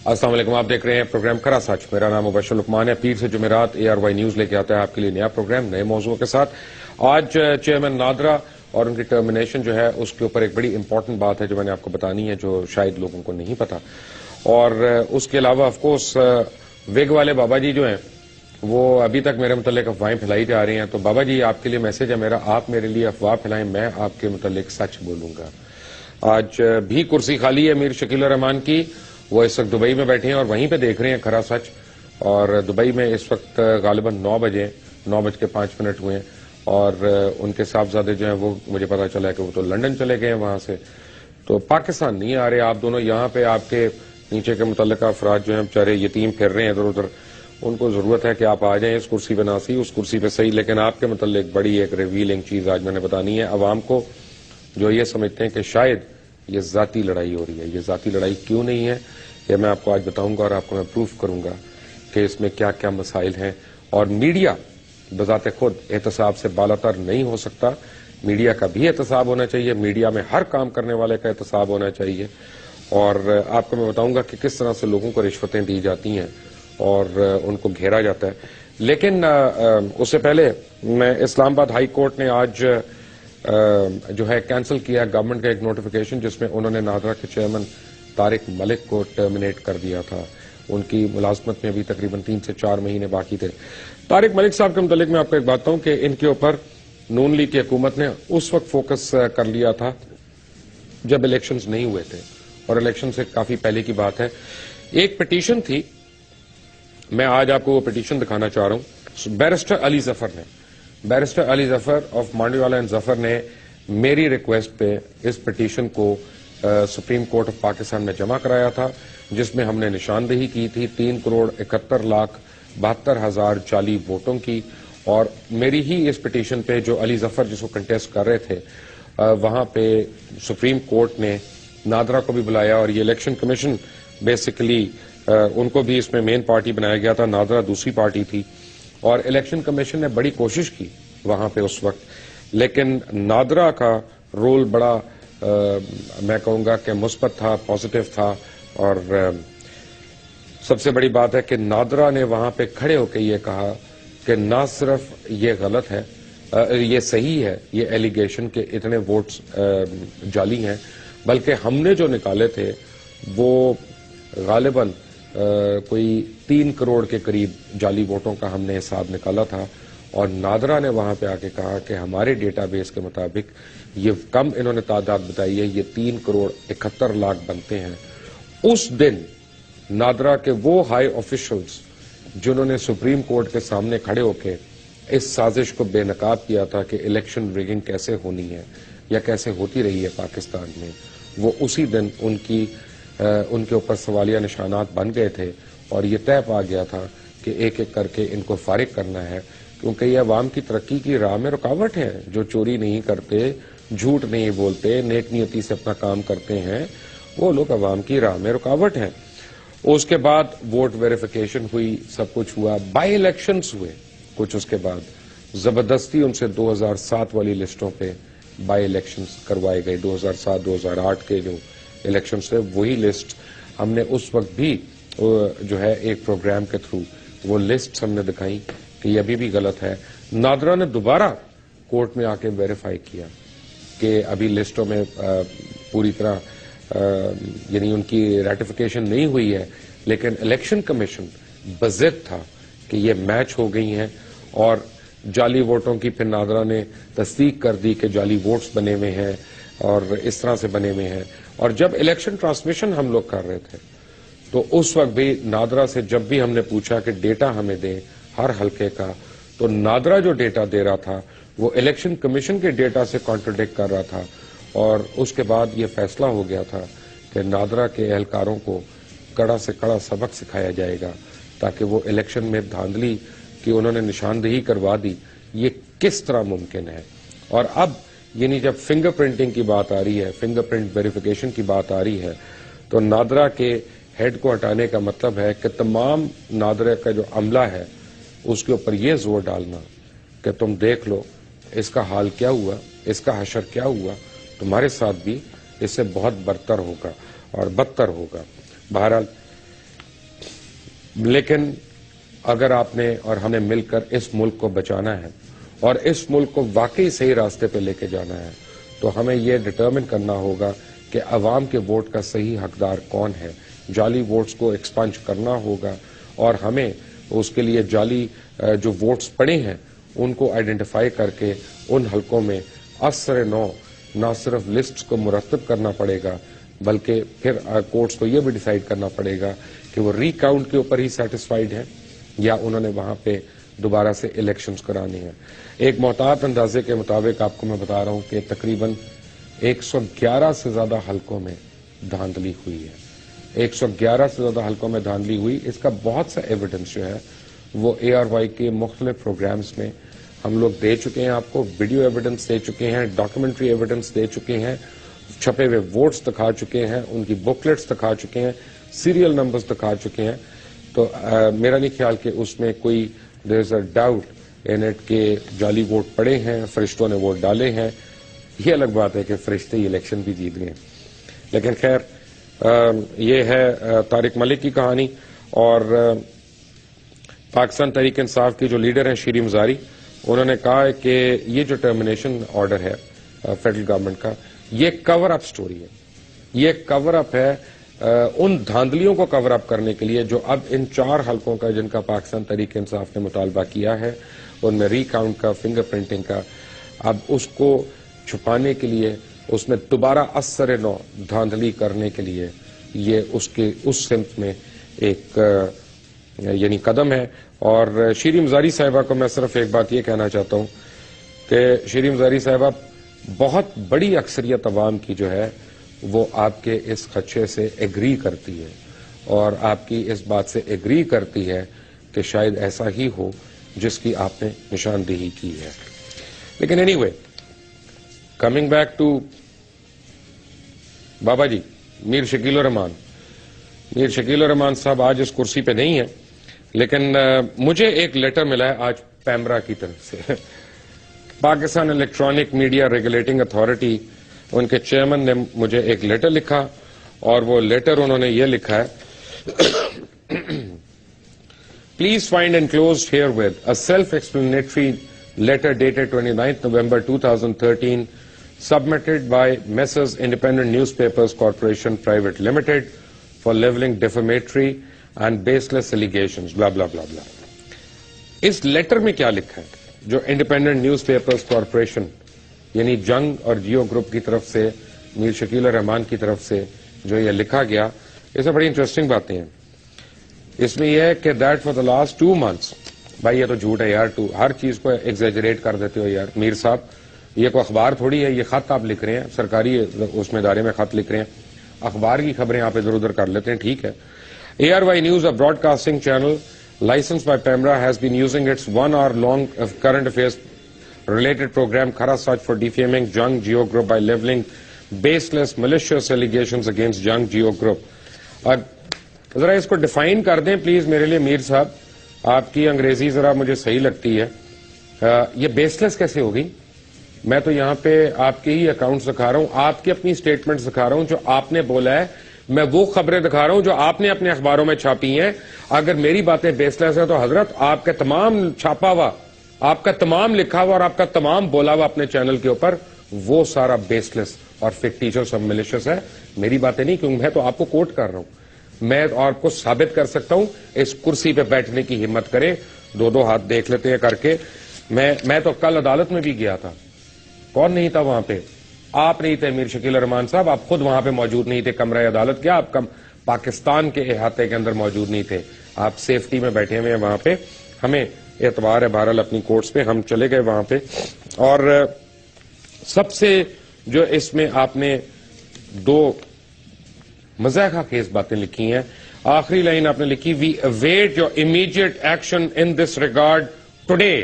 السلام علیکم، آپ دیکھ رہے ہیں پروگرام کھرا سچ۔ میرا نام مبشر لقمان ہے۔ پیر سے جمعرات ARY نیوز لے کے آتا ہے آپ کے لیے نیا پروگرام نئے موضوع کے ساتھ۔ آج چیئرمین نادرا اور ان کی ٹرمینیشن جو ہے اس کے اوپر ایک بڑی امپورٹنٹ بات ہے جو میں نے آپ کو بتانی ہے، جو شاید لوگوں کو نہیں پتا۔ اور اس کے علاوہ آف کورس ویگ والے بابا جی جو ہیں وہ ابھی تک میرے متعلق افواہیں پھیلائی جا رہی ہیں، تو بابا جی آپ کے لیے میسج ہے میرا، آپ میرے لیے افواہ پھیلائیں، میں آپ کے متعلق سچ بولوں گا۔ آج بھی کرسی خالی ہے میر شکیل الرحمان کی، وہ اس وقت دبئی میں بیٹھے ہیں اور وہیں پہ دیکھ رہے ہیں کھرا سچ۔ اور دبئی میں اس وقت غالباً 9 بجے 9:05 ہوئے ہیں، اور ان کے صاحبزادے جو ہیں وہ مجھے پتا چلا ہے کہ وہ تو لندن چلے گئے ہیں وہاں سے، تو پاکستان نہیں آ رہے آپ دونوں یہاں پہ۔ آپ کے نیچے کے متعلقہ افراد جو ہیں بیچارے یتیم پھر رہے ہیں ادھر ادھر، ان کو ضرورت ہے کہ آپ آ جائیں اس کرسی پہ، نہ سی اس کرسی پہ صحیح، لیکن آپ کے متعلق بڑی ایک ریویلنگ چیز آج میں نے بتانی ہے عوام کو، جو یہ سمجھتے ہیں کہ شاید یہ ذاتی لڑائی ہو رہی ہے۔ یہ ذاتی لڑائی کیوں نہیں ہے یہ میں آپ کو آج بتاؤں گا، اور آپ کو میں پروف کروں گا کہ اس میں کیا کیا مسائل ہیں۔ اور میڈیا بذات خود احتساب سے بالاتر نہیں ہو سکتا، میڈیا کا بھی احتساب ہونا چاہیے، میڈیا میں ہر کام کرنے والے کا احتساب ہونا چاہیے۔ اور آپ کو میں بتاؤں گا کہ کس طرح سے لوگوں کو رشوتیں دی جاتی ہیں اور ان کو گھیرا جاتا ہے۔ لیکن اس سے پہلے میں اسلام آباد ہائی کورٹ نے آج جو ہے کینسل کیا گورنمنٹ کا ایک نوٹیفیکیشن جس میں انہوں نے نادرا کے چیئرمین طارق ملک کو ٹرمینیٹ کر دیا تھا۔ ان کی ملازمت میں ابھی تقریباً 3 سے 4 مہینے باقی تھے۔ طارق ملک صاحب کے متعلق میں آپ کو ایک بات ہوں کہ ان کے اوپر نون لیگ کی حکومت نے اس وقت فوکس کر لیا تھا جب الیکشنز نہیں ہوئے تھے، اور الیکشن سے کافی پہلے کی بات ہے۔ ایک پٹیشن تھی، میں آج آپ کو وہ پٹیشن دکھانا چاہ رہا ہوں۔ بیرسٹر علی ظفر آف مانڈی والا اینڈ ظفر نے میری ریکویسٹ پہ اس پٹیشن کو سپریم کورٹ آف پاکستان میں جمع کرایا تھا، جس میں ہم نے نشاندہی کی تھی 3,71,72,000 جعلی ووٹوں کی۔ اور میری ہی اس پٹیشن پہ جو علی ظفر جس کو کنٹیسٹ کر رہے تھے، وہاں پہ سپریم کورٹ نے نادرا کو بھی بلایا، اور یہ الیکشن کمیشن بیسیکلی ان کو بھی اس میں مین پارٹی بنایا گیا تھا، نادرا دوسری پارٹی تھی۔ اور الیکشن کمیشن نے بڑی کوشش کی وہاں پہ اس وقت، لیکن نادرا کا رول بڑا میں کہوں گا کہ مثبت تھا، پازیٹو تھا۔ اور سب سے بڑی بات ہے کہ نادرا نے وہاں پہ کھڑے ہو کے یہ کہا کہ نہ صرف یہ غلط ہے، یہ صحیح ہے یہ ایلیگیشن کہ اتنے ووٹس جعلی ہیں، بلکہ ہم نے جو نکالے تھے وہ غالباً کوئی 3 کروڑ کے قریب جعلی ووٹوں کا ہم نے حساب نکالا تھا۔ اور نادرا نے وہاں پہ آ کے کہا کہ ہمارے ڈیٹا بیس کے مطابق یہ کم انہوں نے تعداد بتائی ہے، یہ 3,71,00,000 بنتے ہیں۔ اس دن نادرا کے وہ ہائی آفیشلز جنہوں نے سپریم کورٹ کے سامنے کھڑے ہو کے اس سازش کو بے نقاب کیا تھا کہ الیکشن ریگنگ کیسے ہونی ہے یا کیسے ہوتی رہی ہے پاکستان میں، وہ اسی دن ان کے اوپر سوالیہ نشانات بن گئے تھے، اور یہ طے پا گیا تھا کہ ایک ایک کر کے ان کو فارغ کرنا ہے، کیونکہ یہ عوام کی ترقی کی راہ میں رکاوٹ ہے۔ جو چوری نہیں کرتے، جھوٹ نہیں بولتے، نیک نیتی سے اپنا کام کرتے ہیں، وہ لوگ عوام کی راہ میں رکاوٹ ہیں۔ اس کے بعد ووٹ ویریفیکیشن ہوئی، سب کچھ ہوا، بائی الیکشنز ہوئے کچھ، اس کے بعد زبردستی ان سے 2007 والی لسٹوں پہ بائی الیکشنز کروائے گئے۔ 2007-2008 کے جو الیکشنز تھے وہی لسٹ ہم نے اس وقت بھی جو ہے ایک پروگرام کے تھرو وہ لسٹ ہم نے دکھائی کہ یہ ابھی بھی غلط ہے۔ نادرا نے دوبارہ کورٹ میں آ کے ویریفائی کیا کہ ابھی لسٹوں میں پوری طرح یعنی ان کی ریٹیفیکیشن نہیں ہوئی ہے، لیکن الیکشن کمیشن بضد تھا کہ یہ میچ ہو گئی ہیں، اور جعلی ووٹوں کی پھر نادرا نے تصدیق کر دی کہ جعلی ووٹس بنے ہوئے ہیں اور اس طرح سے بنے ہوئے ہیں۔ اور جب الیکشن ٹرانسمیشن ہم لوگ کر رہے تھے تو اس وقت بھی نادرا سے جب بھی ہم نے پوچھا کہ ڈیٹا ہمیں دیں ہر حلقے کا، تو نادرا جو ڈیٹا دے رہا تھا وہ الیکشن کمیشن کے ڈیٹا سے کانٹرڈکٹ کر رہا تھا۔ اور اس کے بعد یہ فیصلہ ہو گیا تھا کہ نادرا کے اہلکاروں کو کڑا سے کڑا سبق سکھایا جائے گا، تاکہ وہ الیکشن میں دھاندلی کی انہوں نے نشاندہی کروا دی، یہ کس طرح ممکن ہے۔ اور اب یعنی جب فنگر پرنٹنگ کی بات آ رہی ہے، فنگر پرنٹ ویریفیکیشن کی بات آ رہی ہے، تو نادرا کے ہیڈ کو ہٹانے کا مطلب ہے کہ تمام نادرا کا جو عملہ ہے اس کے اوپر یہ زور ڈالنا کہ تم دیکھ لو اس کا حال کیا ہوا، اس کا حشر کیا ہوا، تمہارے ساتھ بھی اس سے بہت برتر ہوگا اور بدتر ہوگا۔ بہرحال لیکن اگر آپ نے اور ہم نے مل کر اس ملک کو بچانا ہے اور اس ملک کو واقعی صحیح راستے پہ لے کے جانا ہے تو ہمیں یہ ڈٹرمن کرنا ہوگا کہ عوام کے ووٹ کا صحیح حقدار کون ہے. جعلی ووٹس کو ایکسپنج کرنا ہوگا اور ہمیں اس کے لیے جعلی جو ووٹس پڑے ہیں ان کو آئیڈینٹیفائی کر کے ان حلقوں میں اثر نو نہ صرف لسٹس کو مرتب کرنا پڑے گا بلکہ پھر کورٹس کو یہ بھی ڈیسائیڈ کرنا پڑے گا کہ وہ ری کاؤنٹ کے اوپر ہی سیٹسفائیڈ ہیں یا انہوں نے وہاں پہ دوبارہ سے الیکشنز کرانی ہیں. ایک محتاط اندازے کے مطابق آپ کو میں بتا رہا ہوں کہ تقریباً 111 سے زیادہ حلقوں میں دھاندلی ہوئی ہے. 111 سے زیادہ حلقوں میں دھاندلی ہوئی. اس کا بہت سا ایویڈنس جو ہے وہ ARY کے مختلف پروگرامز میں ہم لوگ دے چکے ہیں. آپ کو ویڈیو ایویڈنس دے چکے ہیں, ڈاکومنٹری ایویڈنس دے چکے ہیں, چھپے ہوئے ووٹس دکھا چکے ہیں, ان کی بکلیٹس دکھا چکے ہیں, سیریل نمبرز دکھا چکے ہیں. تو میرا نہیں خیال کہ اس میں کوئی دیر از اے ڈاؤٹ ان اٹ کہ جعلی ووٹ پڑے ہیں, فرشتوں نے ووٹ ڈالے ہیں. یہ الگ بات ہے کہ فرشتے ہی الیکشن بھی جیت گئے. لیکن خیر یہ ہے طارق ملک کی کہانی. اور پاکستان تحریک انصاف کی جو لیڈر ہیں شیری مزاری, انہوں نے کہا ہے کہ یہ جو ٹرمینیشن آرڈر ہے فیڈرل گورنمنٹ کا یہ کور اپ سٹوری ہے. یہ کور اپ ہے ان دھاندلیوں کو کور اپ کرنے کے لیے جو اب ان 4 حلقوں کا جن کا پاکستان تحریک انصاف نے مطالبہ کیا ہے ان میں ری کاؤنٹ کا, فنگر پرنٹنگ کا, اب اس کو چھپانے کے لیے اس میں دوبارہ اثر نو دھاندلی کرنے کے لیے یہ اس سمت میں ایک یعنی قدم ہے. اور شیری مزاری صاحبہ کو میں صرف ایک بات یہ کہنا چاہتا ہوں کہ شیری مزاری صاحبہ بہت بڑی اکثریت عوام کی جو ہے وہ آپ کے اس خدشے سے ایگری کرتی ہے اور آپ کی اس بات سے ایگری کرتی ہے کہ شاید ایسا ہی ہو جس کی آپ نے نشاندہی کی ہے. لیکن anyway, coming back to Baba ji میر شکیل الرحمان. میر شکیل الرحمان صاحب آج اس کرسی پہ نہیں ہیں, لیکن مجھے ایک لیٹر ملا ہے آج پیمرا کی طرف سے. Pakistan electronic media regulating authority, ان کے چیئرمین نے مجھے ایک لیٹر لکھا اور وہ لیٹر انہوں نے یہ لکھا ہے, please find enclosed here with a self explanatory letter dated 29th November 2013 submitted by Messrs Independent Newspapers Corporation Private Limited for leveling defamatory and baseless allegations blah blah blah blah. Us letter میں کیا لکھا ہے جو independent news papers corporation یعنی جنگ اور Jio group کی طرف سے میر شکیل الرحمان کی طرف سے جو یہ لکھا گیا, اس میں بڑی انٹرسٹنگ باتیں ہیں. اس میں یہ ہے کہ that for the last 2 months, بھائی یہ تو جھوٹ ہے یار, ہر چیز کو ایگزیجریٹ کر دیتے ہو یار میر صاحب. یہ کوئی اخبار تھوڑی ہے, یہ خط آپ لکھ رہے ہیں, سرکاری اس میں ادارے میں خط لکھ رہے ہیں, اخبار کی خبریں آپ ادھر ادھر کر لیتے ہیں, ٹھیک ہے. ARY News, a broadcasting channel licensed by PEMRA, has been using its 1 hour long current affairs related program Khara Sach for defaming Jung Geo Group by leveling baseless malicious allegations against Jung Geo Group. اور ذرا اس کو define کر دیں please میرے لیے میر صاحب, آپ کی انگریزی ذرا مجھے صحیح لگتی ہے. یہ بیس لیس کیسے ہوگی؟ میں تو یہاں پہ آپ کے ہی اکاؤنٹس دکھا رہا ہوں, آپ کی اپنی سٹیٹمنٹس دکھا رہا ہوں جو آپ نے بولا ہے, میں وہ خبریں دکھا رہا ہوں جو آپ نے اپنے اخباروں میں چھاپی ہیں. اگر میری باتیں بیس لیس ہیں تو حضرت آپ کا تمام چھاپا ہوا, آپ کا تمام لکھا ہوا اور آپ کا تمام بولا ہوا اپنے چینل کے اوپر وہ سارا بیس لیس اور فکٹیشس اور ملیشس ہے. میری باتیں نہیں, کیوں میں تو آپ کو کوٹ کر رہا ہوں. میں آپ کو ثابت کر سکتا ہوں, اس کرسی پہ بیٹھنے کی ہمت کریں, 2 ہاتھ دیکھ لیتے ہیں کر کے. میں تو کل عدالت میں بھی گیا تھا. کون نہیں تھا وہاں پہ؟ آپ نہیں تھے میر شکیل الرحمان صاحب, آپ خود وہاں پہ موجود نہیں تھے کمرہ عدالت. کیا آپ پاکستان کے احاطے کے اندر موجود نہیں تھے؟ آپ سیفٹی میں بیٹھے ہوئے ہیں وہاں پہ. ہمیں اعتبار ہے بہرحال اپنی کورٹس پہ, ہم چلے گئے وہاں پہ. اور سب سے جو اس میں آپ نے 2 مضحکہ خیز باتیں لکھی ہیں, آخری لائن آپ نے لکھی, we await your immediate action in this regard today.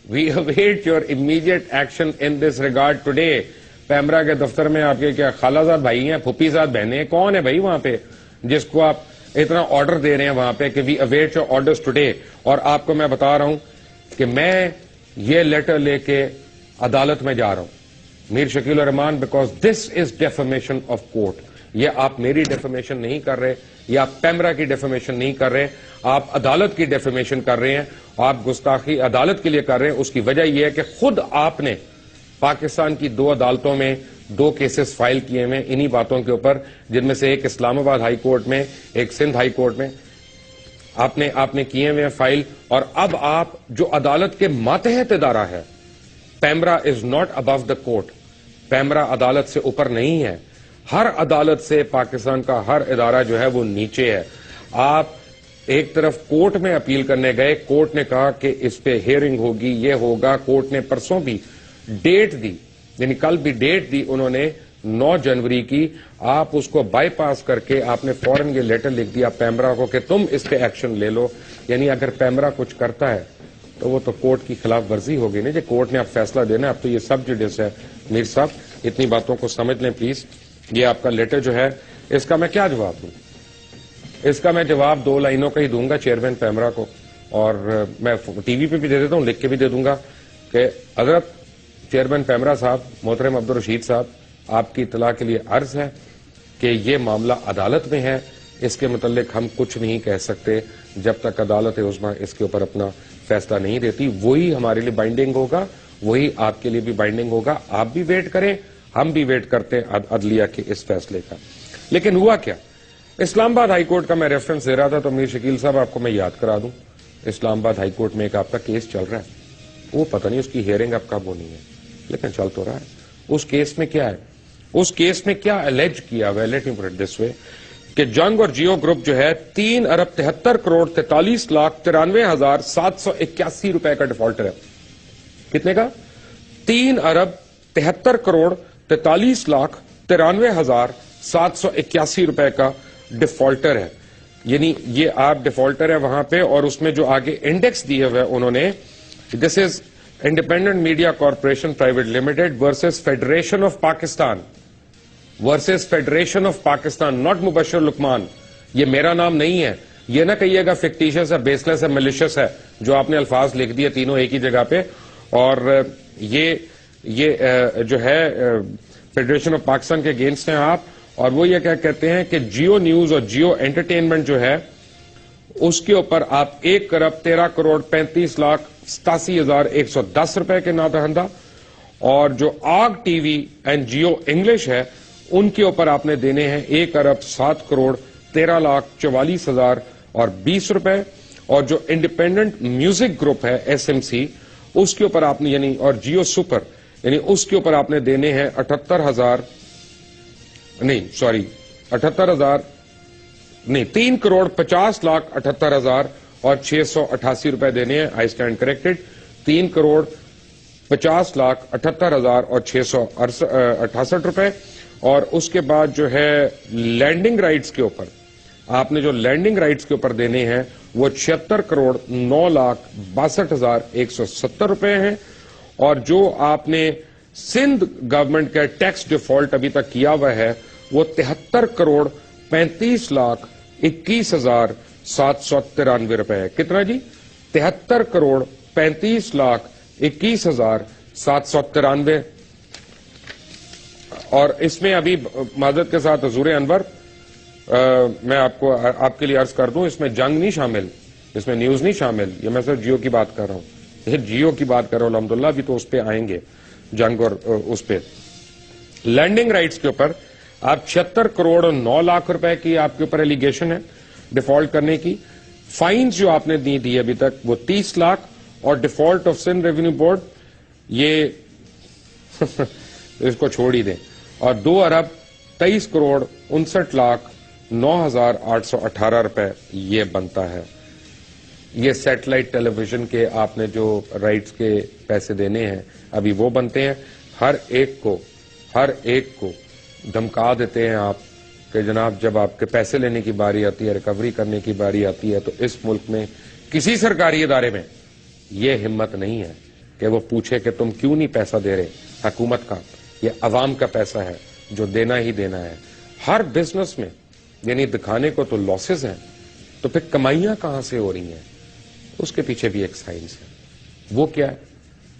We await your immediate action in this regard today. PEMRA کے دفتر میں آپ کے کیا خالہ زاد بھائی ہیں, پھوپھی زاد بہنیں ہیں, کون ہے بھائی وہاں پہ جس کو آپ اتنا آرڈر دے رہے ہیں وہاں پہ کہ we await your orders today? اور آپ کو میں بتا رہا ہوں کہ میں یہ لیٹر لے کے عدالت میں جا رہا ہوں Mir Shakil ur-Rahman, because this is defamation of court. یہ آپ میری ڈیفیمیشن نہیں کر رہے, یہ آپ پیمرا کی ڈیفیمیشن نہیں کر رہے، آپ عدالت کی ڈیفیمیشن کر رہے ہیں، آپ گستاخی عدالت کے لیے کر رہے ہیں. اس کی وجہ یہ ہے کہ خود آپ نے پاکستان کی 2 عدالتوں میں 2 کیسز فائل کیے ہیں انہی باتوں کے اوپر، جن میں سے ایک اسلام آباد ہائی کورٹ میں، ایک سندھ ہائی کورٹ میں آپ نے کیے ہوئے فائل. اور اب آپ جو عدالت کے ماتحت ادارہ ہے، PEMRA is not above the court, PEMRA عدالت سے اوپر نہیں ہے. ہر عدالت سے پاکستان کا ہر ادارہ جو ہے وہ نیچے ہے. آپ ایک طرف کورٹ میں اپیل کرنے گئے، کورٹ نے کہا کہ اس پہ ہیئرنگ ہوگی، یہ ہوگا. کورٹ نے پرسوں بھی ڈیٹ دی، یعنی کل بھی ڈیٹ دی انہوں نے 9 جنوری کی. آپ اس کو بائی پاس کر کے آپ نے فوراً یہ لیٹر لکھ دیا پیمرا کو کہ تم اس پہ ایکشن لے لو. یعنی اگر پیمرا کچھ کرتا ہے تو وہ تو کورٹ کی خلاف ورزی ہوگی نا. جو کورٹ نے اب فیصلہ دینا ہے، اب تو یہ سب جڈس ہے. میر صاحب اتنی باتوں کو سمجھ لیں پلیز. یہ آپ کا لیٹر جو ہے، اس کا میں کیا جواب دوں؟ اس کا میں جواب 2 لائنوں کا ہی دوں گا چیئرمین پیمرا کو، اور میں ٹی وی پہ بھی دے دیتا ہوں، لکھ کے بھی دے دوں گا کہ حضرت چیئرمین پیمرا صاحب، محترم عبدالرشید صاحب، آپ کی اطلاع کے لیے عرض ہے کہ یہ معاملہ عدالت میں ہے. اس کے متعلق ہم کچھ نہیں کہہ سکتے جب تک عدالت عظمیٰ اس کے اوپر اپنا فیصلہ نہیں دیتی. وہی ہمارے لیے بائنڈنگ ہوگا، وہی آپ کے لیے بھی بائنڈنگ ہوگا. آپ بھی ویٹ کریں، ہم بھی ویٹ کرتے ہیں عدلیہ کے اس فیصلے کا. لیکن ہوا کیا؟ اسلام آباد ہائی کورٹ کا میں ریفرنس دے رہا تھا تو میر شکیل صاحب آپ کو میں یاد کرا دوں. اسلام آباد ہائی کورٹ میں ایک آپ کا کیس چل رہا ہے، وہ پتہ نہیں اس کی ہیئرنگ اب کب ہونی ہے، لیکن چل تو رہا ہے. اس کیس میں کیا ہے؟ اس کیس میں کیا الیج کیا ہوا ہے؟ Let me put it this وے کہ جنگ اور جیو گروپ جو ہے 3 ارب 73 کروڑ 43 لاکھ 93,781 روپے کا ڈیفالٹر ہے. کتنے کا؟ 3 ارب 73 کروڑ 43 لاکھ 93,781 روپے کا ڈیفالٹر ہے. یعنی یہ آپ ڈیفالٹر ہے وہاں پہ، اور اس میں جو آگے انڈیکس دیے ہوئے انہوں نے، this is Independent Media Corporation Private Limited versus Federation of Pakistan, versus Federation of Pakistan, not Mubashir Luqman. یہ میرا نام نہیں ہے، یہ نہ کہیے گا فکٹیشس ہے، بیس لیس ہے، ملیشس ہے جو آپ نے الفاظ لکھ دیے تینوں ایک ہی جگہ پہ. اور یہ جو ہے فیڈریشن آف پاکستان کے اگینسٹ ہیں آپ. اور وہ یہ کیا کہتے ہیں کہ جیو نیوز اور جیو انٹرٹینمنٹ جو ہے اس کے اوپر آپ 1 ارب 13 کروڑ 35 لاکھ 87,110 روپے کے نادہندہ، اور جو Aag T V and Geo English ہے ان کے اوپر آپ نے دینے ہیں 1 ارب 7 کروڑ 13 لاکھ 44,020 روپے. اور جو انڈیپینڈنٹ میوزک گروپ ہے SMC، اس کے اوپر آپ نے یعنی اور جیو سپر یعنی اس کے اوپر آپ نے دینے ہیں 3 کروڑ 50 لاکھ 78,000 اور 688 روپے دینے ہیں. I stand corrected, 3 crore 50 lakh 78,000 اور 668 روپے. اور اس کے بعد جو ہے لینڈنگ رائٹس کے اوپر آپ نے جو لینڈنگ رائٹس کے اوپر دینے ہیں وہ 76 کروڑ 9 لاکھ 62,170 روپے ہیں. اور جو آپ نے سندھ گورنمنٹ کا ٹیکس ڈیفالٹ ابھی تک کیا ہوا ہے وہ 73 کروڑ 35 لاکھ 21,793 روپے ہے. کتنا جی؟ 73 کروڑ 35 لاکھ 21,793. اور اس میں ابھی معذرت کے ساتھ حضور انور میں آپ کے لیے عرض کر دوں، اس میں جنگ نہیں شامل، اس میں نیوز نہیں شامل. یہ میں صرف جیو کی بات کر رہا ہوں، جیو کی بات کر رہا ہوں. الحمدللہ ابھی تو اس پہ آئیں گے، جنگ اور اس پہ. لینڈنگ رائٹس کے اوپر آپ 76 کروڑ اور 9 لاکھ روپے کی آپ کے اوپر ایلیگیشن ہے ڈیفالٹ کرنے کی. فائنز جو آپ نے دی ابھی تک وہ 30 لاکھ. اور default of Sindh revenue board یہ اس کو چھوڑ ہی دیں. اور 2 ارب 23 کروڑ 59 لاکھ 9,818 روپے یہ بنتا ہے. یہ سیٹلائٹ ٹیلی ویژن کے آپ نے جو رائٹس کے پیسے دینے ہیں ابھی وہ بنتے ہیں. ہر ایک کو دھمکا دیتے ہیں آپ کہ جناب جب آپ کے پیسے لینے کی باری آتی ہے، ریکوری کرنے کی باری آتی ہے، تو اس ملک میں کسی سرکاری ادارے میں یہ ہمت نہیں ہے کہ وہ پوچھے کہ تم کیوں نہیں پیسہ دے رہے. حکومت کا یہ عوام کا پیسہ ہے جو دینا ہی دینا ہے. ہر بزنس میں یعنی دکھانے کو تو لاسز ہیں، تو پھر کمائیاں کہاں سے ہو رہی ہیں؟ اس کے پیچھے بھی ایک سائنس ہے. وہ کیا ہے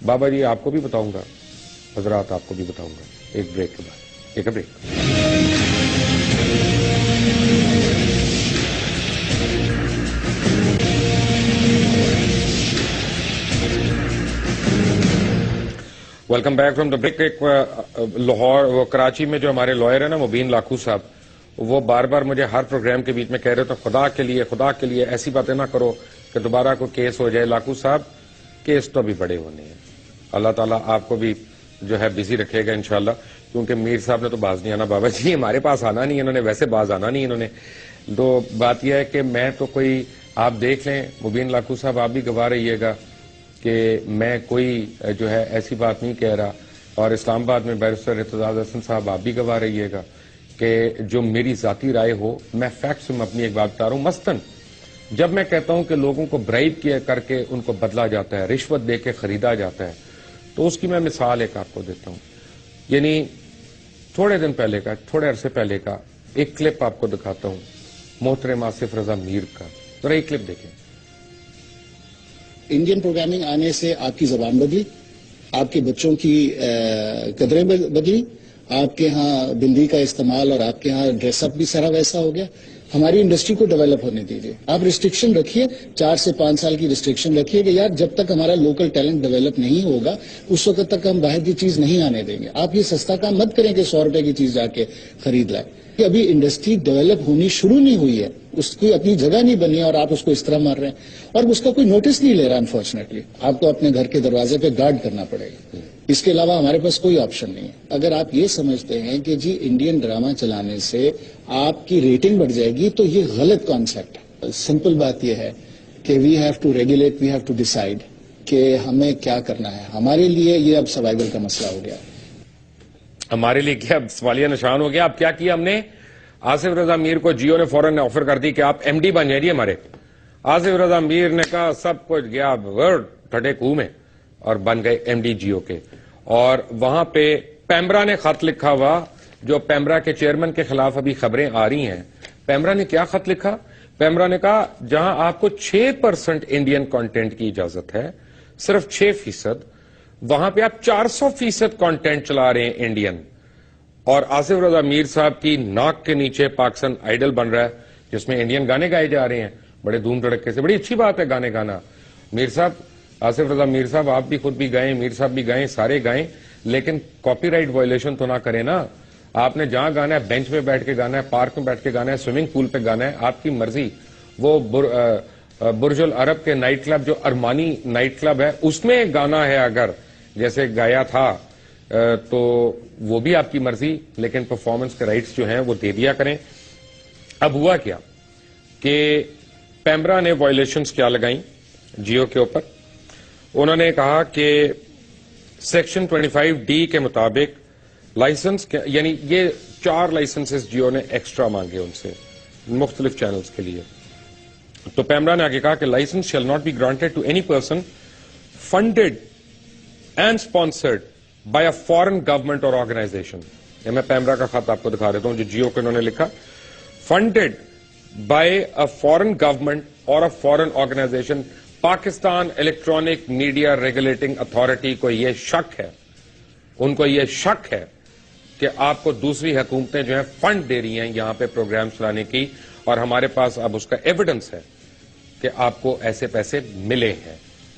بابا جی؟ آپ کو بھی بتاؤں گا، حضرات آپ کو بھی بتاؤں گا ایک بریک کے بعد. ایک break. Welcome back from the break. ایک لاہور وہ کراچی میں جو ہمارے لائر ہیں نا مبین لاکھو صاحب, وہ بار بار مجھے ہر پروگرام کے بیچ میں کہہ رہے تو خدا کے لیے ایسی باتیں نہ کرو کہ دوبارہ کوئی کیس ہو جائے. لاکھو صاحب کیس تو ابھی بڑے ہونے ہیں, اللہ تعالیٰ آپ کو بھی جو ہے بزی رکھے گا انشاءاللہ, کیونکہ میر صاحب نے تو باز نہیں آنا بابا جی, ہمارے پاس آنا نہیں, انہوں نے ویسے باز آنا نہیں انہوں نے. تو بات یہ ہے کہ میں تو کوئی, آپ دیکھ لیں مبین لاکھو صاحب آپ بھی گواہ رہیے گا کہ میں کوئی جو ہے ایسی بات نہیں کہہ رہا, اور اسلام آباد میں بیرسٹر ارتضاء حسن صاحب آپ بھی گواہ رہیے گا کہ جو میری ذاتی رائے ہو, میں فیکٹس میں اپنی ایک بات بتا رہا ہوں. مثلاً جب میں کہتا ہوں کہ لوگوں کو برائب کیا کر کے ان کو بدلا جاتا ہے, رشوت دے کے خریدا جاتا ہے, تو اس کی میں مثال ایک آپ کو دیتا ہوں. یعنی تھوڑے عرصے پہلے کا ایک کلپ آپ کو دکھاتا ہوں محترم آصف رضا میر کا, ذرا ایک کلپ دیکھیں. انڈین پروگرامنگ آنے سے آپ کی زبان بدلی, آپ کے بچوں کی قدریں بدلی, آپ کے ہاں بندی کا استعمال اور آپ کے ہاں ڈریس اپ بھی سارا ویسا ہو گیا. ہماری انڈسٹری کو ڈیولپ ہونے دیجیے. آپ ریسٹرکشن رکھیے, 4 سے 5 سال کی ریسٹرکشن رکھیے کہ یار جب تک ہمارا لوکل ٹیلنٹ ڈیولپ نہیں ہوگا اس وقت تک ہم باہر کی چیز نہیں آنے دیں گے. آپ یہ سستا کام مت کریں کہ 100 روپے کی چیز جا کے خرید لائیں. کہ ابھی انڈسٹری ڈیولپ ہونی شروع نہیں ہوئی ہے, اس کی اپنی جگہ نہیں بنی ہے اور آپ اس کو اس طرح مار رہے ہیں اور اس کا کوئی نوٹس نہیں لے رہا. انفارچونیٹلی آپ کو اپنے گھر کے دروازے پہ گارڈ کرنا پڑے گا, اس کے علاوہ ہمارے پاس کوئی آپشن نہیں ہے. اگر آپ یہ سمجھتے ہیں کہ جی انڈین ڈرامہ چلانے سے آپ کی ریٹنگ بڑھ جائے گی تو یہ غلط کانسیپٹ ہے. سمپل بات یہ ہے کہ we have to regulate, we have to decide کہ ہمیں کیا کرنا ہے. ہمارے لیے یہ اب سروائیول کا مسئلہ ہو گیا ہے. ہمارے لیے کیا سوالیہ نشان ہو گیا. اب کیا کیا ہم نے, آصف رضا میر کو جیو نے فوراً آفر کر دی کہ آپ ایم ڈی بن جائیں جی ہمارے. آصف رضا میر نے کہا سب کچھ گیا ورڈ ٹھٹے کوہ میں اور بن گئے ایم ڈی جیو کے. اور وہاں پہ پیمرا نے خط لکھا ہوا, جو پیمرا کے چیئرمین کے خلاف ابھی خبریں آ رہی ہیں. پیمرا نے کیا خط لکھا, پیمرا نے کہا جہاں آپ کو 6% انڈین کانٹینٹ کی اجازت ہے, صرف 6%, وہاں پہ آپ 400% کانٹینٹ چلا رہے ہیں انڈین. اور آصف رضا میر صاحب کی ناک کے نیچے پاکستان آئیڈل بن رہا ہے جس میں انڈین گانے گائے جا رہے ہیں بڑے دھوم دھڑکے سے. بڑی اچھی بات ہے گانے گانا. میر صاحب, آصف رضا میر صاحب آپ بھی خود بھی گائیں, میر صاحب بھی گائیں, سارے گائیں, لیکن کاپی رائٹ وائلیشن تو نہ کریں نا. آپ نے جہاں گانا ہے بینچ پہ بیٹھ کے گانا ہے, پارک میں بیٹھ کے گانا ہے, سوئمنگ پول پہ گانا ہے, آپ کی مرضی. وہ برج العرب کے نائٹ کلب جو ارمانی نائٹ کلب ہے اس میں گانا ہے اگر جیسے گایا تھا تو وہ بھی آپ کی مرضی, لیکن پرفارمنس کے رائٹس جو ہیں وہ دے دیا کریں. اب ہوا کیا کہ پیمرا نے وائلیشنز کیا لگائیں جیو کے اوپر. انہوں نے کہا کہ سیکشن 25D کے مطابق لائسنس, یعنی یہ 4 لائسنسز جیو نے ایکسٹرا مانگے ان سے مختلف چینلز کے لیے. تو پیمرا نے آگے کہا کہ licence shall not be granted to any person funded and sponsored by a foreign government or organisation. یہ میں پیمرا کا خط آپ کو دکھا دیتا ہوں جو جیو کو انہوں نے لکھا. Funded by a foreign government اور a foreign organisation. Pakistan electronic media regulating authority کو یہ شک ہے, ان کو یہ شک ہے کہ آپ کو دوسری حکومتیں جو ہیں فنڈ دے رہی ہیں یہاں پہ پروگرام چلانے کی, اور ہمارے پاس اب اس کا ایویڈنس ہے کہ آپ کو ایسے پیسے ملے ہیں,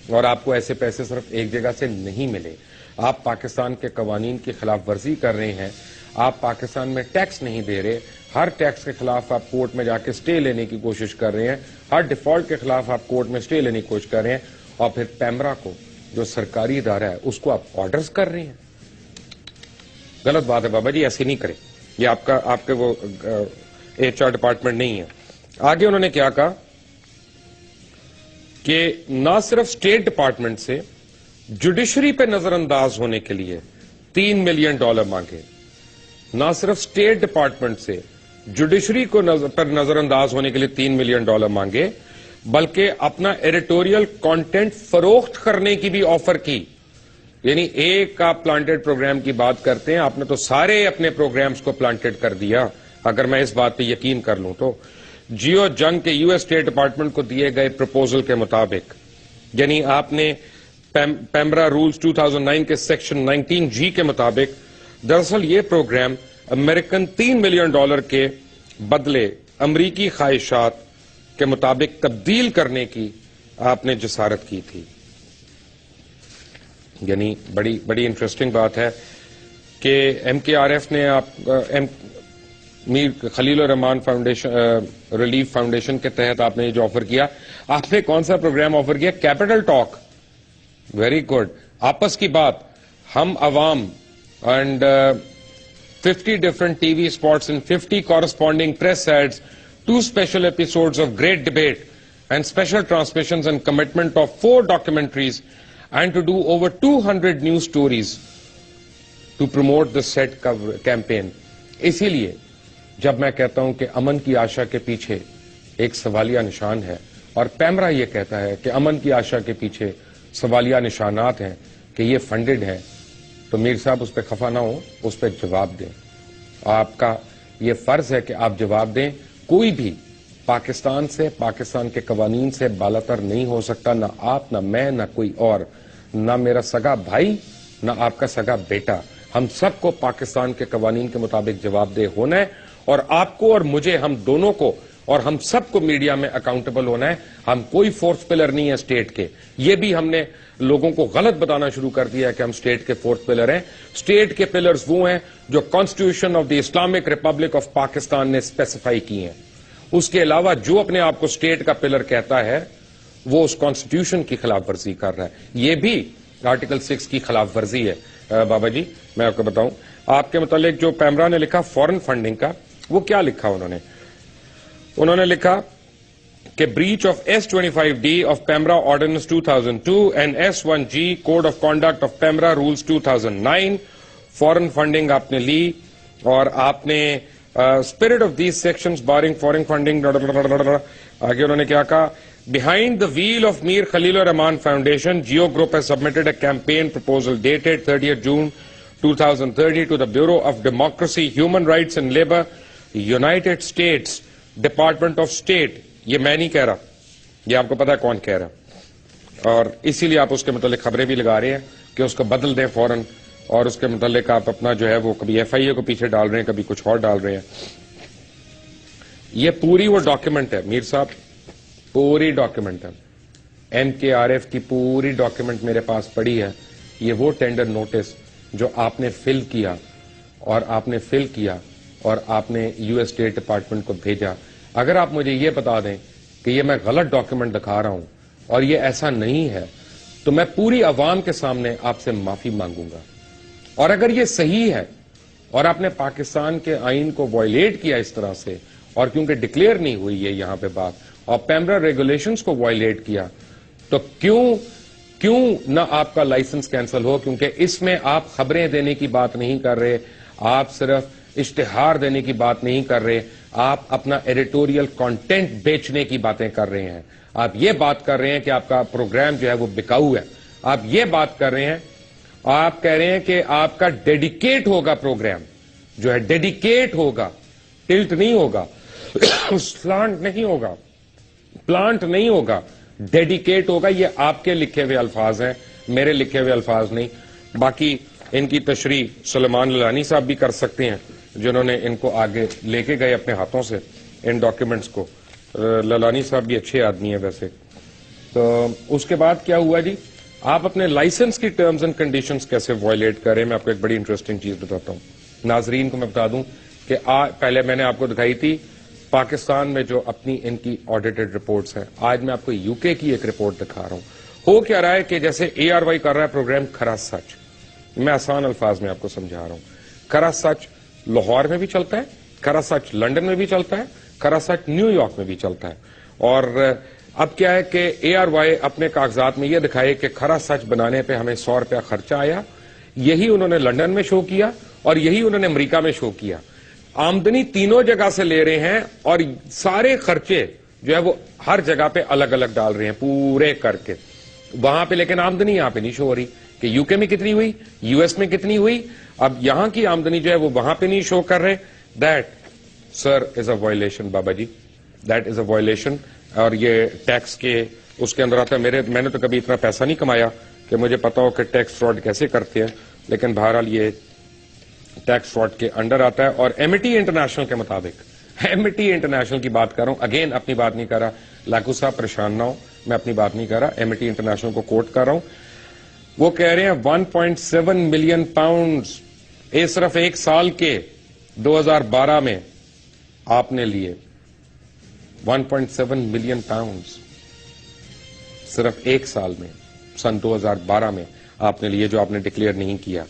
اور آپ کو ایسے پیسے صرف ایک جگہ سے نہیں ملے. آپ پاکستان کے قوانین کی خلاف ورزی کر رہے ہیں, آپ پاکستان میں ٹیکس نہیں دے رہے, ہر ٹیکس کے خلاف آپ کورٹ میں جا کے سٹے لینے کی کوشش کر رہے ہیں, ہر ڈیفالٹ کے خلاف آپ کورٹ میں سٹے لینے کی کوشش کر رہے ہیں, اور پھر پیمرا کو جو سرکاری ادارہ ہے اس کو آپ آرڈرز کر رہے ہیں. غلط بات ہے بابا جی, ایسے نہیں کریں, یہ آپ کے وہ HR ڈپارٹمنٹ نہیں ہے. آگے انہوں نے کیا کہا کہ نہ صرف اسٹیٹ ڈپارٹمنٹ سے جوڈیشری پہ نظر انداز ہونے کے لیے $3 ملین مانگے, نہ صرف اسٹیٹ ڈپارٹمنٹ سے جوڈیشری کو پر نظر انداز ہونے کے لیے $3 ملین مانگے, بلکہ اپنا ایڈیٹوریل کانٹینٹ فروخت کرنے کی بھی آفر کی. یعنی ایک آپ پلانٹڈ پروگرام کی بات کرتے ہیں, آپ نے تو سارے اپنے پروگرامز کو پلانٹڈ کر دیا اگر میں اس بات پہ یقین کر لوں تو. جیو جنگ کے US اسٹیٹ ڈپارٹمنٹ کو دیے گئے پروپوزل کے مطابق, یعنی آپ نے پیمرا رولز 2009 کے سیکشن 19G کے مطابق دراصل یہ پروگرام امریکن $3 ملین کے بدلے امریکی خواہشات کے مطابق تبدیل کرنے کی آپ نے جسارت کی تھی. یعنی بڑی انٹرسٹنگ بات ہے کہ ایم کے آر ایف نے میر خلیل الرحمان فاؤنڈیشن ریلیف فاؤنڈیشن کے تحت آپ نے یہ جو آفر کیا, آپ نے کون سا پروگرام آفر کیا؟ Capital talk. Very good. آپس کی بات, ہم عوام, and 50 different TV spots and 50 corresponding press ads, 2 special episodes of great debate and special transmissions, and commitment of 4 documentaries, and to do over 200 news stories to promote the said campaign. اسی لیے جب میں کہتا ہوں کہ امن کی آشا کے پیچھے ایک سوالیہ نشان ہے, اور پیمرا یہ کہتا ہے کہ امن کی آشا کے پیچھے سوالیہ نشانات ہیں کہ یہ فنڈڈ ہے, تو میر صاحب اس پہ خفا نہ ہو, اس پہ جواب دیں. آپ کا یہ فرض ہے کہ آپ جواب دیں. کوئی بھی پاکستان سے, پاکستان کے قوانین سے بالاتر نہیں ہو سکتا, نہ آپ, نہ میں, نہ کوئی اور, نہ میرا سگا بھائی, نہ آپ کا سگا بیٹا. ہم سب کو پاکستان کے قوانین کے مطابق جواب دہ ہونا ہے, اور آپ کو اور مجھے, ہم دونوں کو اور ہم سب کو میڈیا میں اکاؤنٹیبل ہونا ہے. ہم کوئی فورتھ پلر نہیں ہے اسٹیٹ کے. یہ بھی ہم نے لوگوں کو غلط بتانا شروع کر دیا ہے کہ ہم اسٹیٹ کے فورتھ پلر ہیں. اسٹیٹ کے پلرز وہ ہیں جو constitution of the Islamic republic of Pakistan نے اسپیسیفائی کی ہیں. اس کے علاوہ جو اپنے آپ کو اسٹیٹ کا پلر کہتا ہے وہ اس کانسٹیٹیوشن کی خلاف ورزی کر رہا ہے. یہ بھی آرٹیکل 6 کی خلاف ورزی ہے. بابا جی میں آپ کو بتاؤں, آپ کے متعلق جو پیمرا نے لکھا فورن فنڈنگ کا, وہ کیا لکھا انہوں نے لکھا کہ breach of S25D of PEMRA Ordinance 2002 and S1G Code of Conduct of PEMRA Rules 2009. Foreign funding آپ نے لی, اور آپ نے spirit of these sections barring foreign funding. آگے انہوں نے کیا کہا, behind the wheel of Mir Khalil Rahman Foundation, Geo Group has submitted a campaign proposal dated 30th June 2030 to the Bureau of Democracy, Human Rights and Labour, United States Department of State. یہ میں نہیں کہہ رہا, یہ آپ کو پتا ہے کون کہہ رہا, اور اسی لیے آپ اس کے متعلق خبریں بھی لگا رہے ہیں کہ اس کو بدل دیں فوراً, اور اس کے متعلق آپ اپنا جو ہے وہ کبھی ایف آئی اے کو پیچھے ڈال رہے ہیں, کبھی کچھ اور ڈال رہے ہیں. یہ پوری وہ ڈاکیومنٹ ہے میر صاحب, پوری ڈاکیومنٹ ہے. ایم کے آر ایف کی پوری ڈاکیومنٹ میرے پاس پڑی ہے. یہ وہ ٹینڈر نوٹس جو آپ نے فل کیا, اور آپ نے یو ایس اسٹیٹ ڈپارٹمنٹ کو بھیجا. اگر آپ مجھے یہ بتا دیں کہ یہ میں غلط ڈاکیومنٹ دکھا رہا ہوں اور یہ ایسا نہیں ہے, تو میں پوری عوام کے سامنے آپ سے معافی مانگوں گا. اور اگر یہ صحیح ہے اور آپ نے پاکستان کے آئین کو وائلیٹ کیا اس طرح سے, اور کیونکہ ڈکلیئر نہیں ہوئی ہے یہاں پہ بات, اور پیمرا ریگولیشنز کو وائلیٹ کیا, تو کیوں نہ آپ کا لائسنس کینسل ہو؟ کیونکہ اس میں آپ خبریں دینے کی بات نہیں کر رہے, آپ صرف اشتہار دینے کی بات نہیں کر رہے, آپ اپنا ایڈیٹوریل کانٹینٹ بیچنے کی باتیں کر رہے ہیں. آپ یہ بات کر رہے ہیں کہ آپ کا پروگرام جو ہے وہ بکاؤ ہے. آپ یہ بات کر رہے ہیں, آپ کہہ رہے ہیں کہ آپ کا ڈیڈیکیٹ ہوگا پروگرام, جو ہے ڈیڈیکیٹ ہوگا, ٹلٹ نہیں ہوگا, سلانٹ نہیں ہوگا, ڈیڈیکیٹ ہوگا. یہ آپ کے لکھے ہوئے الفاظ ہیں, میرے لکھے ہوئے الفاظ نہیں. باقی ان کی تشریح سلیمان للانی صاحب بھی کر سکتے ہیں, جنہوں نے ان کو آگے لے کے گئے اپنے ہاتھوں سے ان ڈاکیومنٹس کو. للانی صاحب بھی اچھے آدمی ہیں ویسے. تو اس کے بعد کیا ہوا جی, آپ اپنے لائسنس کی ٹرمز اینڈ کنڈیشنز کیسے وائلیٹ کریں. میں آپ کو ایک بڑی انٹرسٹنگ چیز بتاتا ہوں. ناظرین کو میں بتا دوں کہ پہلے میں نے آپ کو دکھائی تھی پاکستان میں جو اپنی ان کی آڈیٹڈ رپورٹس ہیں. آج میں آپ کو یو کے کی ایک رپورٹ دکھا رہا ہوں. ہو کیا رہا ہے کہ جیسے اے آر وائی کر رہا ہے پروگرام کھرا سچ, میں آسان الفاظ میں آپ کو سمجھا رہا ہوں. کھرا سچ لاہور میں بھی چلتا ہے, کھرا سچ لنڈن میں بھی چلتا ہے, کھرا سچ نیو یارک میں بھی چلتا ہے. اور اب کیا ہے کہ اے آر وائی اپنے کاغذات میں یہ دکھائے کہ کھرا سچ بنانے پہ ہمیں 100 روپیہ خرچہ آیا. یہی انہوں نے لنڈن میں شو کیا اور یہی انہوں نے امریکہ میں شو کیا. آمدنی تینوں جگہ سے لے رہے ہیں, اور سارے خرچے جو ہے وہ ہر جگہ پہ الگ الگ ڈال رہے ہیں پورے کر کے وہاں پہ, لیکن آمدنی یہاں پہ نہیں شو ہو رہی کہ یو کے میں کتنی ہوئی, یو ایس میں کتنی ہوئی. اب یہاں کی آمدنی جو ہے وہ وہاں پہ نہیں شو کر رہے. That sir is a violation بابا جی, دیٹ از اے وائلیشن. اور یہ ٹیکس کے اس کے اندر آتا ہے. میں نے تو کبھی اتنا پیسہ نہیں کمایا کہ مجھے پتا ہو کہ ٹیکس فراڈ کیسے کرتے ہیں, لیکن بہرحال یہ ٹیکس فراڈ کے انڈر آتا ہے. اور ایمٹی انٹرنیشنل کے مطابق, ایمٹی انٹرنیشنل کی بات کر رہا ہوں, اگین اپنی بات نہیں کر رہا, لاکھو صاحب پریشان نہ ہو, میں اپنی بات نہیں کر رہا, ایمٹی انٹرنیشنل کو کوٹ کر رہا ہوں. وہ کہہ رہے ہیں 1.7 ملین پاؤنڈز صرف ایک سال کے 2012 میں آپ نے لیے. 1.7 ملین پاؤنڈز صرف ایک سال میں سن 2012 میں آپ نے لیے, جو آپ نے ڈکلیئر نہیں کیا.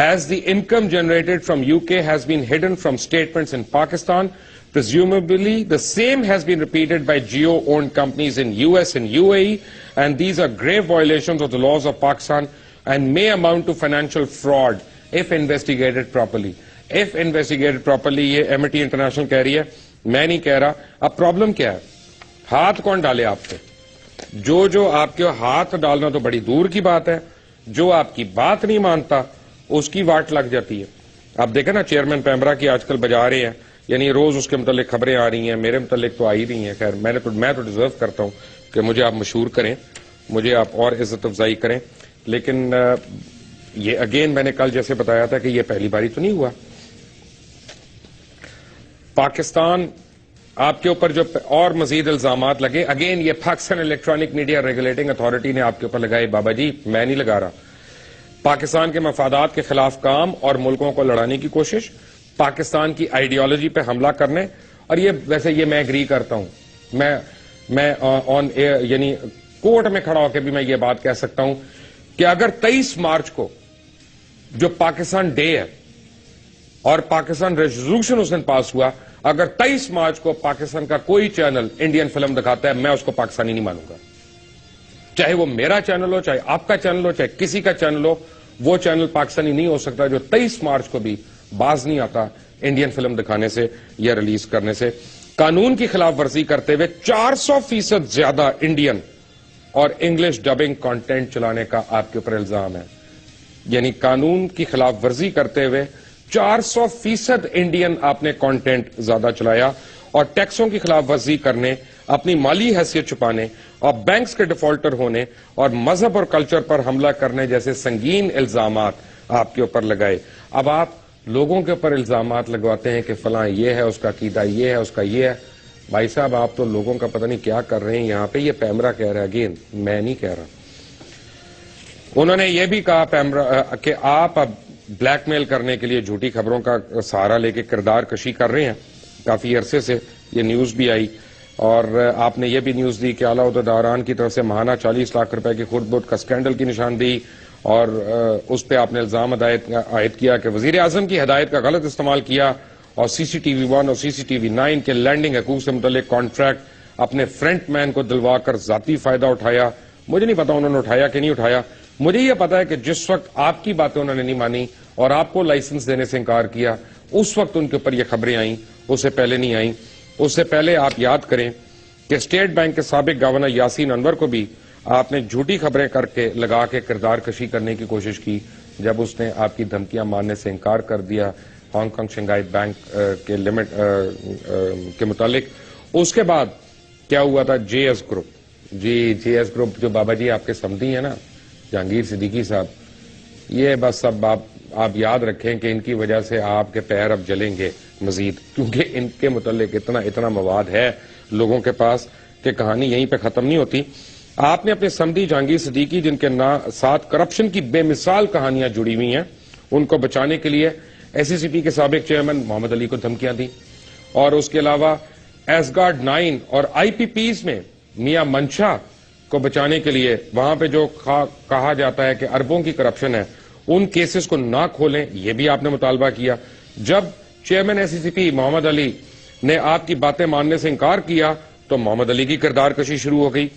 As the income generated from UK has been hidden from statements in Pakistan, presumably the same has been repeated by Jio-owned companies in US and UAE, and these are grave violations of the laws of Pakistan and may amount to financial fraud if investigated properly. If investigated properly, یہ Amity International کہہ رہی ہے, میں نہیں کہہ رہا. اب problem کیا ہے؟ ہاتھ کون ڈالے آپ پہ؟ جو آپ کے ہاتھ ڈالنا تو بڑی دور کی بات ہے, جو آپ کی بات نہیں مانتا اس کی واٹ لگ جاتی ہے. آپ دیکھیں نا, چیئرمین پیمرا کی آج کل بجا رہے ہیں, یعنی روز اس کے متعلق خبریں آ رہی ہیں, میرے متعلق تو آ ہی رہی ہیں. خیر میں تو ڈیزرو کرتا ہوں کہ مجھے آپ مشہور کریں, مجھے آپ اور عزت افزائی کریں, لیکن یہ اگین میں نے کل جیسے بتایا تھا کہ یہ پہلی باری تو نہیں ہوا. پاکستان آپ کے اوپر جو اور مزید الزامات لگے, اگین یہ Pakistan electronic media regulating authority نے آپ کے اوپر لگائے. بابا جی میں نہیں لگا رہا. پاکستان کے مفادات کے خلاف کام اور ملکوں کو لڑانے کی کوشش, پاکستان کی آئیڈیالوجی پہ حملہ کرنے, اور یہ ویسے یہ میں ایگری کرتا ہوں, میں آن یعنی کورٹ میں کھڑا ہو کے بھی میں یہ بات کہہ سکتا ہوں کہ اگر 23 مارچ کو جو پاکستان ڈے ہے اور پاکستان ریزولوشن اس دن پاس ہوا, اگر 23 مارچ کو پاکستان کا کوئی چینل انڈین فلم دکھاتا ہے, میں اس کو پاکستانی نہیں مانوں گا. چاہے وہ میرا چینل ہو, چاہے آپ کا چینل ہو, چاہے کسی کا چینل ہو, وہ چینل پاکستانی نہیں ہو سکتا جو 23 مارچ کو بھی باز نہیں آتا انڈین فلم دکھانے سے یا ریلیز کرنے سے. قانون کی خلاف ورزی کرتے ہوئے 400% زیادہ انڈین اور انگلش ڈبنگ کانٹینٹ چلانے کا آپ کے اوپر الزام ہے. یعنی قانون کی خلاف ورزی کرتے ہوئے 400% انڈین آپ نے کانٹینٹ زیادہ چلایا, اور ٹیکسوں کی خلاف ورزی کرنے, اپنی مالی حیثیت چھپانے اور بینکس کے ڈیفالٹر ہونے اور مذہب اور کلچر پر حملہ کرنے جیسے سنگین الزامات آپ کے اوپر لگائے. اب آپ لوگوں کے اوپر الزامات لگواتے ہیں کہ فلاں یہ ہے, اس کا عقیدہ یہ ہے, اس کا یہ ہے. بھائی صاحب آپ تو لوگوں کا پتہ نہیں کیا کر رہے ہیں یہاں پہ. یہ پیمرا کہہ رہا ہے, اگین میں نہیں کہہ رہا. انہوں نے یہ بھی کہا پیمرا کہ آپ اب بلیک میل کرنے کے لیے جھوٹی خبروں کا سہارا لے کے کردار کشی کر رہے ہیں. کافی عرصے سے یہ نیوز بھی آئی, اور آپ نے یہ بھی نیوز دی کہ اعلیٰ عہدیداران کی طرف سے ماہانہ 40 لاکھ روپے کی خرد برد کا اسکینڈل کی نشاندہی, اور اس پہ آپ نے الزام عائد کیا کہ وزیر اعظم کی ہدایت کا غلط استعمال کیا, اور CCTV 1 اور CCTV 9 کے لینڈنگ حقوق سے متعلق کانٹریکٹ اپنے فرنٹ مین کو دلوا کر ذاتی فائدہ اٹھایا. مجھے نہیں پتا انہوں نے اٹھایا کہ نہیں اٹھایا. مجھے یہ پتا ہے کہ جس وقت آپ کی باتیں انہوں نے نہیں مانی اور آپ کو لائسنس دینے سے انکار کیا, اس وقت ان کے اوپر یہ خبریں آئیں, اس سے پہلے نہیں آئیں. اس سے پہلے آپ یاد کریں کہ اسٹیٹ بینک کے سابق گورنر یاسین انور کو بھی آپ نے جھوٹی خبریں کر کے لگا کے کردار کشی کرنے کی کوشش کی, جب اس نے آپ کی دھمکیاں ماننے سے انکار کر دیا ہانگ کانگ شنگھائی بینک کے لمٹ کے متعلق. اس کے بعد کیا ہوا تھا؟ JS گروپ, JS گروپ جو بابا جی آپ کے سمدھی ہیں نا, جہانگیر صدیقی صاحب, یہ بس سب آپ یاد رکھیں کہ ان کی وجہ سے آپ کے پیر اب جلیں گے مزید, کیونکہ ان کے متعلق اتنا مواد ہے لوگوں کے پاس کہ کہانی یہیں پہ ختم نہیں ہوتی. آپ نے اپنے سمدھی جہانگیر صدیقی, جن کے ساتھ کرپشن کی بے مثال کہانیاں جڑی ہوئی ہیں, ان کو بچانے کے لیے SECP کے سابق چیئرمین محمد علی کو دھمکیاں دی, اور اس کے علاوہ ایسگارڈ 9 اور IPPs میں میاں منشا کو بچانے کے لیے وہاں پہ جو کہا جاتا ہے کہ اربوں کی کرپشن ہے, ان کیسز کو نہ کھولیں, یہ بھی آپ نے مطالبہ کیا. جب چیئرمین SECP محمد علی نے آپ کی باتیں ماننے سے انکار کیا تو محمد علی کی کردار کشی شروع ہو گئی,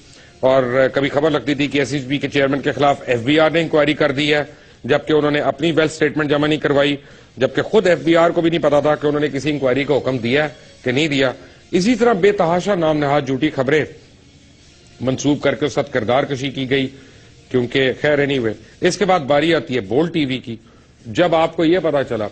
اور کبھی خبر لگتی تھی کہ SECP کے چیئرمین کے خلاف FBR نے انکوائری کر دی ہے, جبکہ انہوں نے اپنی ویلتھ سٹیٹمنٹ جمع نہیں کروائی, جبکہ خود FBR کو بھی نہیں پتا تھا کہ انہوں نے کسی انکوائری کا حکم دیا کہ نہیں دیا. اسی طرح بے تحاشا نام نہاد جھوٹی خبریں منسوب کر کے اس وقت کردار کشی کی گئی, کیونکہ خیر anyway. اس کے بعد باری آتی ہے بولڈ ٹی وی کی. جب آپ کو یہ پتا چلا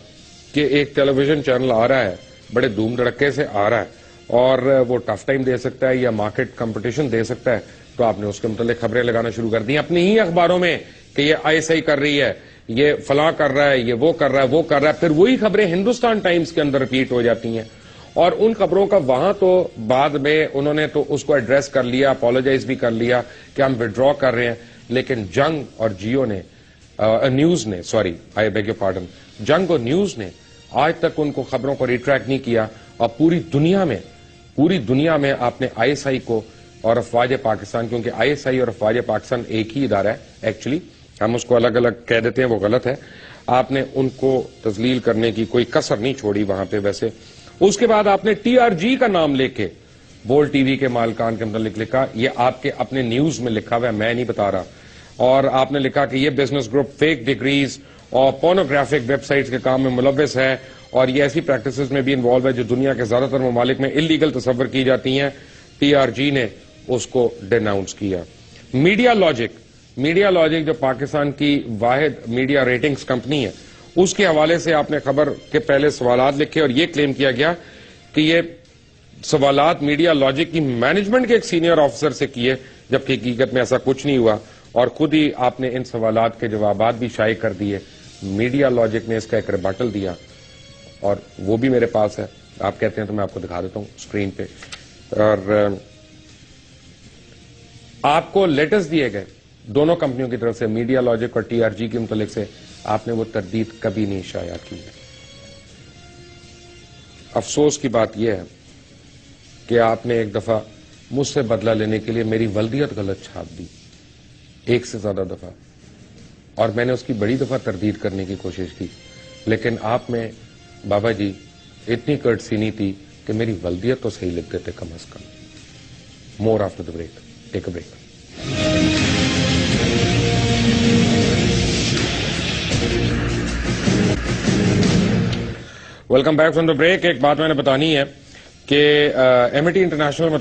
کہ ایک ٹیلی ویژن چینل آ رہا ہے, بڑے دھوم دھڑکے سے آ رہا ہے, اور وہ ٹف ٹائم دے سکتا ہے یا مارکیٹ کمپٹیشن دے سکتا ہے, تو آپ نے اس کے متعلق خبریں لگانا شروع کر دی اپنی ہی اخباروں میں کہ یہ ISI کر رہی ہے, یہ فلاں کر رہا ہے, یہ وہ کر رہا ہے, وہ کر رہا ہے. پھر وہی خبریں ہندوستان ٹائمز کے اندر ریپیٹ ہو جاتی ہیں, اور ان خبروں کا وہاں تو بعد میں انہوں نے تو اس کو ایڈریس کر لیا, اپولوجائز بھی کر لیا کہ ہم وڈرا کر رہے ہیں, لیکن جنگ اور جیو نے نیوز نے آئی بیگ یور پارڈن، جنگ اور نیوز نے آج تک ان کو خبروں کو ریٹریکٹ نہیں کیا، اور پوری دنیا میں آپ نے آئی ایس آئی کو اور افواج پاکستان، کیونکہ آئی ایس آئی اور افواج پاکستان ایک ہی ادارہ ہے ایکچولی، ہم اس کو الگ الگ کہہ دیتے ہیں، وہ غلط ہے، آپ نے ان کو تذلیل کرنے کی کوئی کسر نہیں چھوڑی وہاں پہ. ویسے اس کے بعد آپ نے ٹی آر جی کا نام لے کے بول ٹی وی کے مالکان کے متعلق لکھا، یہ آپ کے اپنے نیوز میں لکھا ہوا ہے، میں نہیں بتا رہا، اور آپ نے لکھا کہ یہ بزنس گروپ فیک ڈگریز اور پورنوگرافک ویب سائٹس کے کام میں ملوث ہے، اور یہ ایسی پریکٹسز میں بھی انوالو ہے جو دنیا کے زیادہ تر ممالک میں انلیگل تصور کی جاتی ہیں. ٹی آر جی نے اس کو ڈیناؤنس کیا. میڈیا لاجک جو پاکستان کی واحد میڈیا ریٹنگز کمپنی ہے، اس کے حوالے سے آپ نے خبر کے پہلے سوالات لکھے اور یہ کلیم کیا گیا کہ یہ سوالات میڈیا لاجک کی مینجمنٹ کے ایک سینئر آفیسر سے کیے، جبکہ حقیقت میں ایسا کچھ نہیں ہوا، اور خود ہی آپ نے ان سوالات کے جوابات بھی شائع کر دیے. میڈیا لاجک نے اس کا ایک ریبٹل دیا اور وہ بھی میرے پاس ہے، آپ کہتے ہیں تو میں آپ کو دکھا دیتا ہوں اسکرین پہ. اور آپ کو لیٹرز دیے گئے دونوں کمپنیوں کی طرف سے، میڈیا لاجک اور ٹی آر جی کے متعلق سے، آپ نے وہ تردید کبھی نہیں شائع کی ہے. افسوس کی بات یہ ہے کہ آپ نے ایک دفعہ مجھ سے بدلہ لینے کے لیے میری ولدیت غلط چھاپ دی، ایک سے زیادہ دفعہ، اور میں نے اس کی بڑی دفعہ تردید کرنے کی کوشش کی، لیکن آپ میں بابا جی اتنی کرٹسی نہیں تھی کہ میری ولدیت تو صحیح لکھ دیتے کم از کم. More after the break. Take a break. Welcome back from the break. ایک بات میں نے بتانی ہے کہ ایم ٹی انٹرنیشنل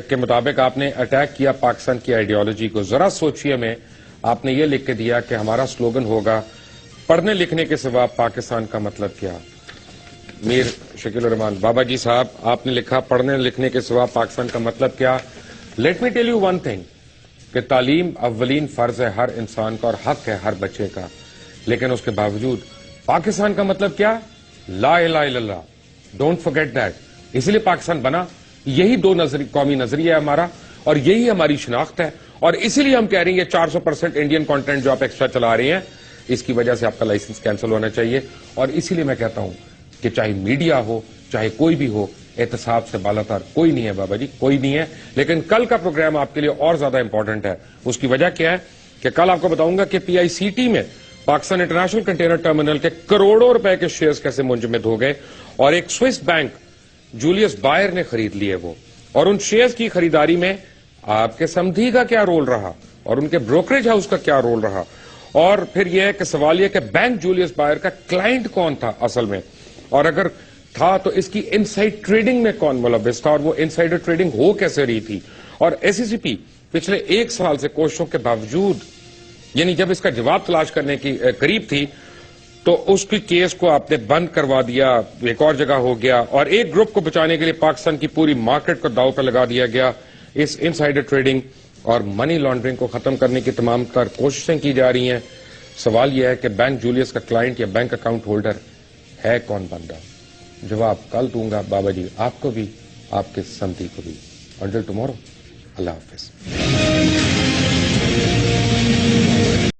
کے مطابق آپ نے اٹیک کیا پاکستان کی آئیڈیالوجی کو. ذرا سوچئے میں آپ نے یہ لکھ کے دیا کہ ہمارا سلوگن ہوگا پڑھنے لکھنے کے سوا پاکستان کا مطلب کیا. میر شکیل الرحمان بابا جی صاحب، آپ نے لکھا پڑھنے لکھنے کے سوا پاکستان کا مطلب کیا. Let me tell you one thing کہ تعلیم اولین فرض ہے ہر انسان کا اور حق ہے ہر بچے کا، لیکن اس کے باوجود پاکستان کا مطلب کیا؟ لا الہ الا اللہ. Don't forget that. اسی لیے پاکستان بنا. یہی دو قومی نظریہ ہے ہمارا، اور یہی ہماری شناخت ہے، اور اسی لیے ہم کہہ رہے ہیں یہ 400% انڈین کانٹینٹ جو آپ ایکسٹرا چلا رہے ہیں، اس کی وجہ سے آپ کا لائسنس کینسل ہونا چاہیے. اور اسی لیے میں کہتا ہوں کہ چاہے میڈیا ہو چاہے کوئی بھی ہو، احتساب سے بالاتر کوئی نہیں ہے بابا جی، کوئی نہیں ہے. لیکن کل کا پروگرام آپ کے لیے اور زیادہ امپورٹنٹ ہے. اس کی وجہ کیا ہے کہ کل آپ کو بتاؤں گا کہ پی آئی سی ٹی میں پاکستان انٹرنیشنل کنٹینر ٹرمینل کے کروڑوں روپے کے شیئرز کیسے منجمد ہو گئے، اور ایک سوئس بینک جولیس بائر نے خرید لیے وہ، اور ان شیئرز کی خریداری میں آپ کے سمدھی کا کیا رول رہا اور ان کے بروکریج ہاؤس کا کیا رول رہا. اور پھر یہ ہے کہ سوال یہ کہ بینک جولیس بائر کا کلائنٹ کون تھا اصل میں، اور اگر تھا تو اس کی انسائڈ ٹریڈنگ میں کون ملوث تھا، اور وہ انسائڈر ٹریڈنگ ہو کیسے رہی تھی. اور ایس سی سی پی پچھلے 1 سال سے کوششوں کے باوجود، یعنی جب اس کا جواب تلاش کرنے کی قریب تھی تو اس کی کیس کو آپ نے بند کروا دیا، ایک اور جگہ ہو گیا، اور ایک گروپ کو بچانے کے لیے پاکستان کی پوری مارکیٹ کو داؤ پہ لگا دیا گیا. اس انسائڈر ٹریڈنگ اور منی لانڈرنگ کو ختم کرنے کی تمام تر کوششیں کی جا رہی ہیں. سوال یہ ہے کہ بینک جولیس کا کلائنٹ یا بینک اکاؤنٹ ہولڈر ہے کون بندہ؟ جواب کل دوں گا بابا جی، آپ کو بھی آپ کے سمدھی کو بھی. انٹل ٹمارو، اللہ حافظ.